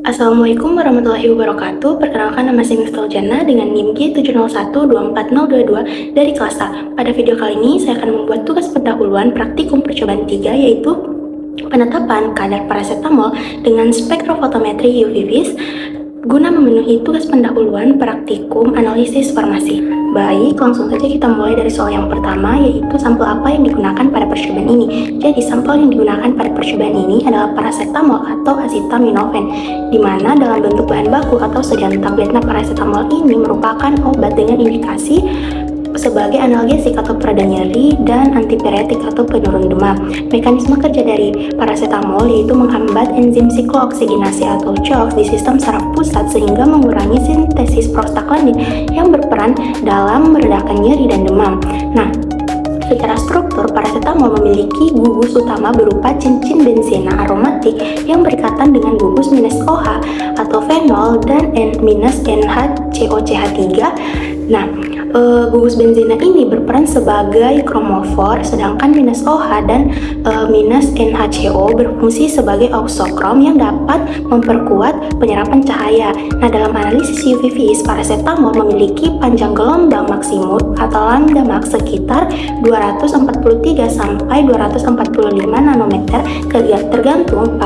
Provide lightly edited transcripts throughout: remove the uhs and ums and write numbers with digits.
Assalamualaikum warahmatullahi wabarakatuh. Perkenalkan, nama saya Miftahul Jannah dengan NIM G7012402 dari kelas A. Pada video kali ini saya akan membuat tugas pendahuluan praktikum percobaan 3, yaitu penetapan kadar paracetamol dengan spektrofotometri UV vis guna memenuhi tugas pendahuluan praktikum analisis farmasi. Baik, langsung saja kita mulai dari soal yang pertama, yaitu sampel apa yang digunakan pada percobaan ini. Jadi sampel yang digunakan pada percobaan ini adalah paracetamol atau acetaminophen, di mana dalam bentuk bahan baku atau sediaan tablet. Nah, paracetamol ini merupakan obat dengan indikasi sebagai analgesik atau pereda nyeri dan antipiretik atau penurun demam. Mekanisme kerja dari paracetamol yaitu menghambat enzim siklooksigenasi atau CHOX di sistem saraf pusat sehingga mengurangi sintesis prostaglandin yang berperan dalam meredakan nyeri dan demam. Nah, secara struktur, paracetamol memiliki gugus utama berupa cincin benzena aromatik yang berikatan dengan gugus -OH atau fenol dan -NHCOCH3. Nah, gugus benzena ini berperan sebagai kromofor, sedangkan -OH dan -NHCO berfungsi sebagai auxokrom yang dapat memperkuat penyerapan cahaya. Nah, dalam analisis UV vis, paracetamol memiliki panjang gelombang maksimum atau lambda max sekitar 243 sampai 245 nanometer tergantung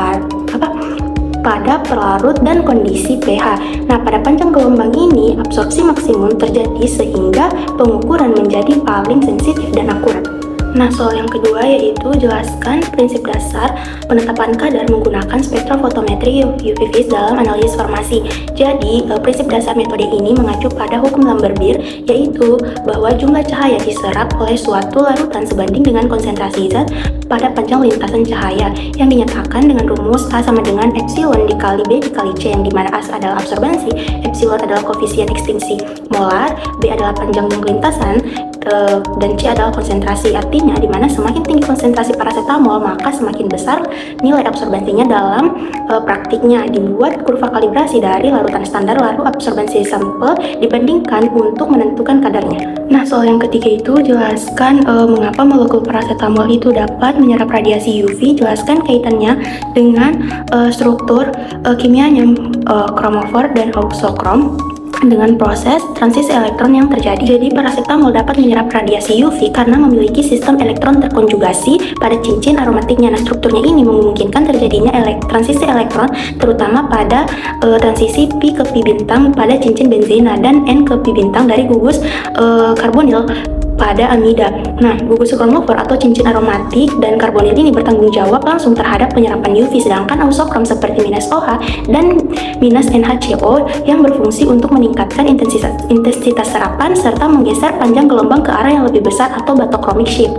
pada pelarut dan kondisi pH. Nah, pada panjang gelombang ini absorpsi maksimum terjadi sehingga pengukuran menjadi paling sensitif dan akurat. Nah, soal yang kedua yaitu jelaskan prinsip dasar penetapan kadar menggunakan spektrofotometri UV vis dalam analisis farmasi. Jadi, prinsip dasar metode ini mengacu pada hukum Lambert-Beer, yaitu bahwa jumlah cahaya diserap oleh suatu larutan sebanding dengan konsentrasi zat pada panjang lintasan cahaya yang dinyatakan dengan rumus A sama dengan epsilon dikali B dikali C, yang dimana A adalah absorbansi, epsilon adalah koefisien ekstinsi molar, B adalah panjang lintasan, dan C adalah konsentrasi. Artinya dimana semakin tinggi konsentrasi paracetamol maka semakin besar nilai absorbansinya. Dalam praktiknya dibuat kurva kalibrasi dari larutan standar lalu absorbansi sampel dibandingkan untuk menentukan kadarnya. Nah, soal yang ketiga itu jelaskan mengapa molekul paracetamol itu dapat menyerap radiasi UV. Jelaskan kaitannya dengan struktur kimianya kromofor dan auxokrom dengan proses transisi elektron yang terjadi. Jadi paracetamol dapat menyerap radiasi UV karena memiliki sistem elektron terkonjugasi pada cincin aromatiknya. Nah, strukturnya ini memungkinkan terjadinya transisi elektron terutama pada transisi pi ke pi bintang pada cincin benzena dan n ke pi bintang dari gugus karbonil pada amida. Nah, gugus kromofor atau cincin aromatik dan karbonil ini bertanggung jawab langsung terhadap penyerapan UV, sedangkan auxokrom seperti -OH dan -NHCO yang berfungsi untuk meningkatkan intensitas serapan serta menggeser panjang gelombang ke arah yang lebih besar atau batochronic shift.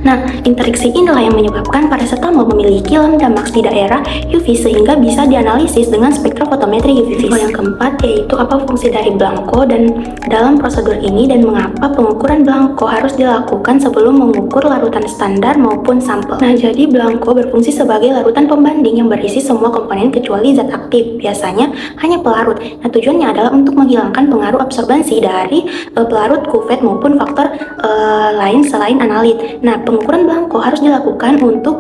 Nah, interaksi inilah yang menyebabkan paracetamol memiliki lambda max di daerah UV sehingga bisa dianalisis dengan spektrofotometri UV vis. Yang keempat yaitu apa fungsi dari blanko dan dalam prosedur ini dan mengapa pengukuran blanko harus dilakukan sebelum mengukur larutan standar maupun sampel. Nah, jadi blanko berfungsi sebagai larutan pembanding yang berisi semua komponen kecuali zat aktif, biasanya hanya pelarut. Nah, tujuannya adalah untuk menghilangkan pengaruh absorbansi dari pelarut, kuvet maupun faktor lain selain analit. Nah, pengukuran blanko harus dilakukan untuk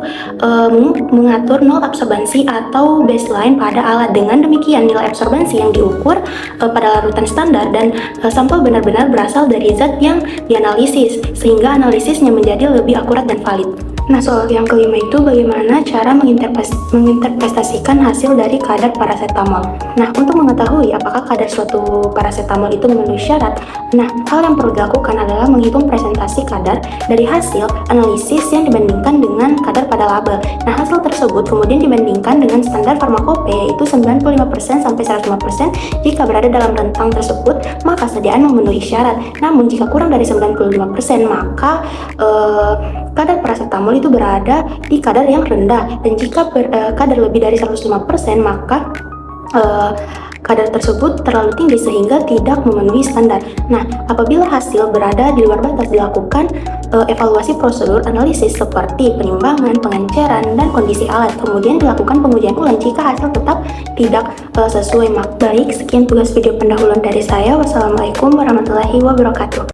mengatur nol absorbansi atau baseline pada alat. Dengan demikian, nilai absorbansi yang diukur pada larutan standar dan sampel benar-benar berasal dari zat yang dianalisis, sehingga analisisnya menjadi lebih akurat dan valid. Nah, soal yang kelima itu bagaimana cara menginterpretasikan hasil dari kadar paracetamol. Nah, untuk mengetahui apakah kadar suatu paracetamol itu memenuhi syarat, nah, hal yang perlu dilakukan adalah menghitung presentasi kadar dari hasil analisis yang dibandingkan dengan kadar pada label. Nah, hasil tersebut kemudian dibandingkan dengan standar farmakope yaitu 95% sampai 105%. Jika berada dalam rentang tersebut, maka sediaan memenuhi syarat. Namun, jika kurang dari 95%, maka kadar paracetamol itu berada di kadar yang rendah, dan jika kadar lebih dari 105%, maka kadar tersebut terlalu tinggi sehingga tidak memenuhi standar. Nah, apabila hasil berada di luar batas, dilakukan evaluasi prosedur analisis seperti penimbangan, pengenceran, dan kondisi alat. Kemudian dilakukan pengujian ulang jika hasil tetap tidak sesuai. Baik, sekian tugas video pendahuluan dari saya. Wassalamualaikum warahmatullahi wabarakatuh.